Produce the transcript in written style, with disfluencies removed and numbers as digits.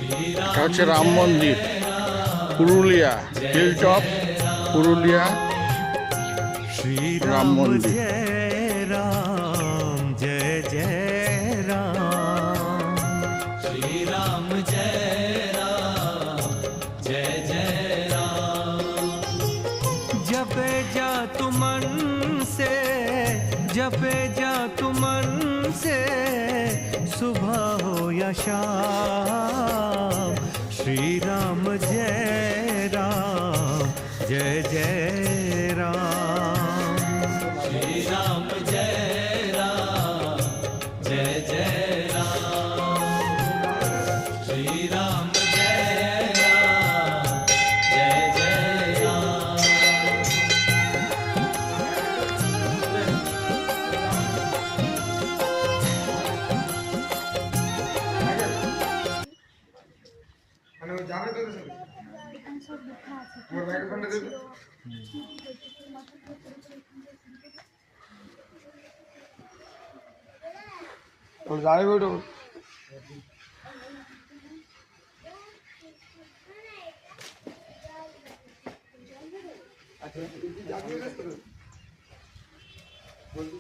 এটা হচ্ছে রাম মন্দির, পুরুলিয়া, হিলটপ পুরুলিয়া রাম মন্দির। जय राम जय जय राम, श्री राम जय राम जय जय राम। जपे जा तू मन से, जपे जा तू मन से, सुबह हो या शाम, श्री राम जय राम जय जय राम, श्री राम जय राम जय जय राम। श्री राम जय राम जय जय राम। যাবে তো আমার ব্যাগ ফোনটা দেবে তো যাবে ওটা আচ্ছা যাবে বলছি